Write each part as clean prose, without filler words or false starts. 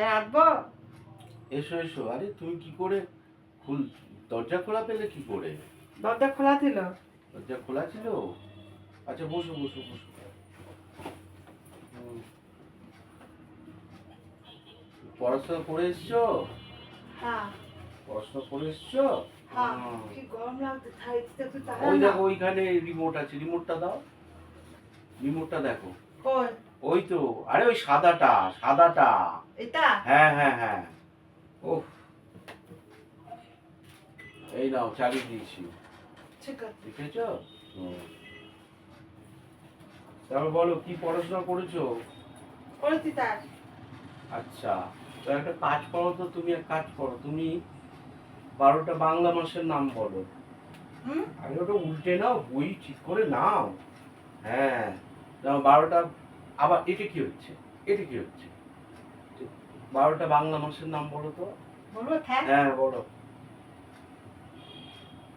রাখবো। এসো এসো। আরে তুমি কি করে দরজা খোলা পেলে কি করে? দরজা খোলা ছিল। দরজা খোলা ছিল? আচ্ছা বসো বসো বসো। হুম, পড়াশোনা করে এসছো? হ্যাঁ পড়াশোনা করে এসছো? হ্যাঁ। হুম। কি গরম লাগছে, থাইতে একটু ওই তাড়া না। দেখো ওইখানে রিমোট আছে, রিমোটটা দাও। রিমোটটা দেখো। কই? ওই তো। আরে ওই সাদাটা, সাদাটা। এটা? হ্যাঁ হ্যাঁ হ্যাঁ। ওহ, এই নাও চালিয়ে দিয়েছি। ঠিক আছে। দেখেছো? হুম। তারপর বলো কি পড়াশোনা করেছো? করেছি তার। আচ্ছা, তো একটা কাজ করো তো, তুমি এক কাজ করো, তুমি 12টা বাংলা মাসের নাম বলো। হুম। আরে ওটা উল্টে নাও, বই ঠিক করে নাও। হ্যাঁ, নাও 12টা। আবার এটা কি হচ্ছে? এটা কি হচ্ছে? 12টা বাংলা মাসের নাম বলো তো। বলবো থাক? হ্যাঁ বলো।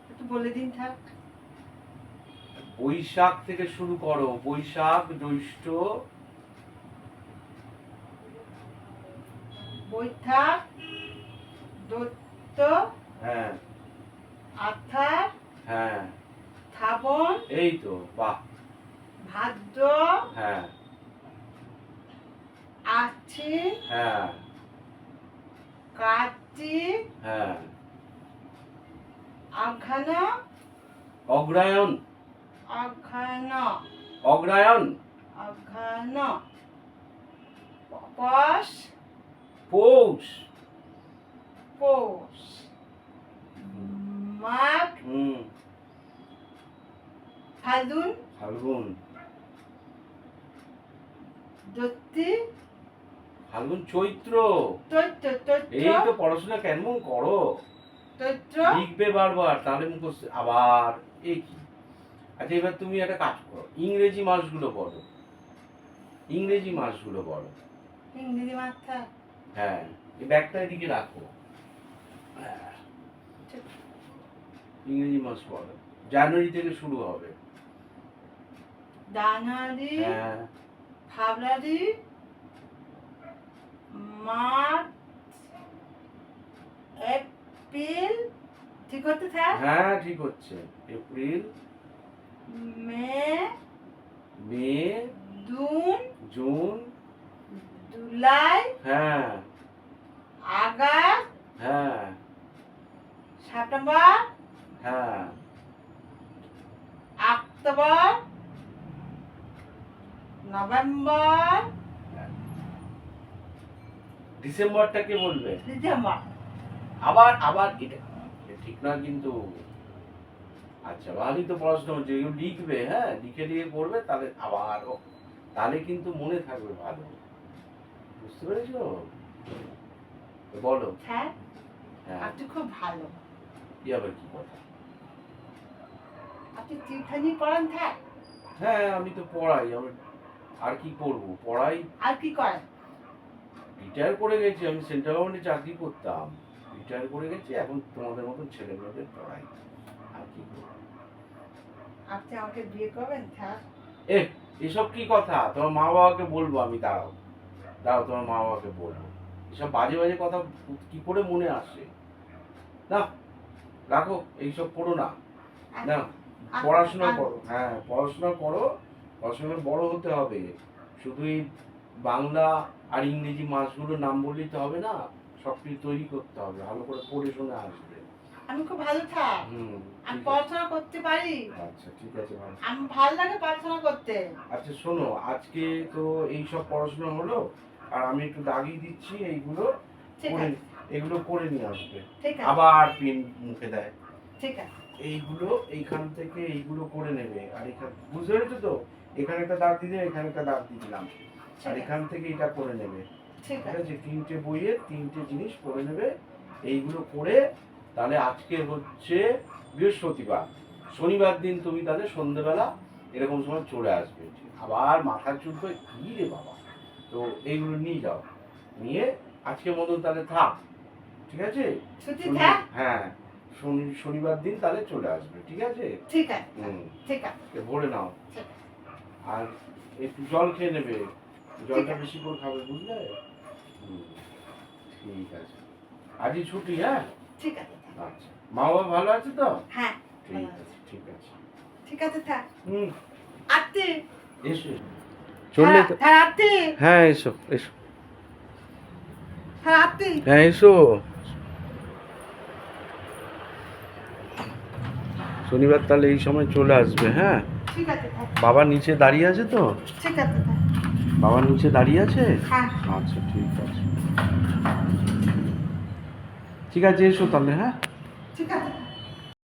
একটু বলে দিন থাক। বৈশাখ থেকে শুরু করো, বৈশাখ, জ্যৈষ্ঠ। বৈশাখ, দৈত্য, হ্যাঁ আষাঢ়, হ্যাঁ, শ্রাবণ, এই তো, বাহ। ভাদ্র, হ্যাঁ আশ্বিন, হ্যাঁ কার্তিক, হ্যাঁ। অঘ্রান, অগ্রায়ণ, অঘ্রান, অগ্রায়ণ, অঘ্রান, পৌষ, পৌষ। পৌষ, মাঘ, হুম। ফাল্গুন, ফাল্গুন, জ্যৈষ্ঠী, ফাল্গুন, চৈত্র। চৈত্র, এই তো পড়াশোনা কেমন করো? চৈত্র। লিখবে বারবার তাহলে মুখস্থ আবার। এই কি? আচ্ছা এবার তুমি একটা কাজ করো, ইংরেজি মাসগুলো বলো। ইংরেজি মাসগুলো বলো। ইংরেজি মাথা। হ্যাঁ, এই ব্যাগটা এদিকে রাখো। হ্যাঁ, ইংরেজি মাস বলো। জানুয়ারি থেকে শুরু হবে। জানুয়ারি, হ্যাঁ ফেব্রুয়ারি, মার্চ, এপ্রিল, ঠিক হচ্ছে স্যার? হ্যাঁ ঠিক হচ্ছে। এপ্রিল, মে, মে, জুন, জুন। জুলাই, হ্যাঁ আগস্ট, হ্যাঁ সেপ্টেম্বর, হ্যাঁ। অক্টোবর, নভেম্বর, ডিসেম্বরটাকে বলবে। ডিসেম্বর। আবার আবার এটা এটা ঠিক না কিন্তু। আচ্ছা ভালোই তো পড়াশোনা হচ্ছে, এগুলো লিখবে, হ্যাঁ লিখে লিখে পড়বে তাহলে আবার তাহলে কিন্তু মনে থাকবে ভালো। বুঝতে পেরেছো? তো বলো। হ্যাঁ, হ্যাঁ, আপনি খুব ভালো। কি আবার কি কথা? আপনি টিউশনি করেন স্যার? হ্যাঁ আমি তো পড়াই, আমি আর কি করবো, পড়াই। আর কি করেন? রিটায়ার করে গেছি, আমি সেন্ট্রাল গভর্নমেন্টে চাকরি করতাম। রিটায়ার করে গেছি, এখন তোমাদের মতন ছেলে মেয়েদের পড়াই। আর কি করবো? আপনি আমাকে বিয়ে করবেন স্যার? এ এসব কি কথা? তোমার মা বাবাকে বলবো আমি, দাঁড়াও দাঁড়াও, তোমার মা বাবাকে বলবো। এসব বাজে বাজে কথা কি করে মনে আসে? না, রাখো, এইসব করো না। না, পড়াশোনা করো। হ্যাঁ পড়াশোনা করো, পড়াশোনা বড় হতে হবে। শুধু এই বাংলা আর ইংরেজি মাসগুলোর নাম বললেই তো হবে না, সব কিছু তৈরি করতে হবে, ভালো করে পড়ে শুনে আসবে। আমি খুব ভালো স্যার। হুম, আমি ঠিক আছে। পড়াশোনা করতে পারি। আচ্ছা ঠিক আছে ভালো। আমি ভালো লাগে পড়াশোনা করতে। আচ্ছা শোনো, আজকে তো এই সব পড়াশোনা হলো, আর আমি একটু দাগিয়ে দিচ্ছি এইগুলো ঠিক করে, আছে। এগুলো করে নিয়ে আসবে। ঠিক আছে। আবার পেন মুখে দেয়। ঠিক আছে। এইগুলো এইখান থেকে এইগুলো করে নেবে, আর এখান বুঝতে পেরেছো তো? এখানে একটা দাগ দিয়ে দিলে, এখানে একটা দাগ দিয়ে দিলাম, আর এখান থেকে এটা করে নেবে। ঠিক ঠিক আছে। আছে, তিনটে বইয়ের তিনটে জিনিস করে নেবে। এইগুলো করে তাহলে আজকে হচ্ছে বৃহস্পতিবার, শনিবার দিন তুমি তাহলে সন্ধ্যেবেলা এরকম সময় চলে আসবে। আবার মাথার চুল করে কি রে বাবা, তো এইগুলো নিয়ে যাও, নিয়ে আজকের মতন তাহলে থাক। ঠিক আছে? ছুটি থাক? হ্যাঁ, শনিবার দিন তাহলে চলে আসবে। ঠিক আছে? ঠিক আছে। হুম, ঠিক আছে। বলে নাও। ঠিক আছে। আর একটু জল খেয়ে নেবে, জলটা আছে। বেশি করে খাবে, বুঝলে? হুম। ঠিক আছে, আজই ছুটি? হ্যাঁ, ঠিক আছে থাক। আচ্ছা। মা বাবা ভালো আছে তো? হ্যাঁ ঠিক ভালো আছে, আছে। ঠিক আছে। ঠিক আছে থাক। হুম, আত্মি এসো। চললে তো? হ্যাঁ আত্মি হ্যাঁ, এসো এসো। হ্যাঁ আত্মি হ্যাঁ, এসো। শনিবার তাহলে এই সময় চলে আসবে। হ্যাঁ, ঠিক আছে থাক। বাবা নিচে দাঁড়িয়ে আছে তো? ঠিক আছে থাক। বাবা নিচে দাঁড়িয়ে আছে? হ্যাঁ আচ্ছা, ঠিক আছে। ঠিক আছে, এসো তাহলে। হ্যাঁ, ঠিক আছে থাক।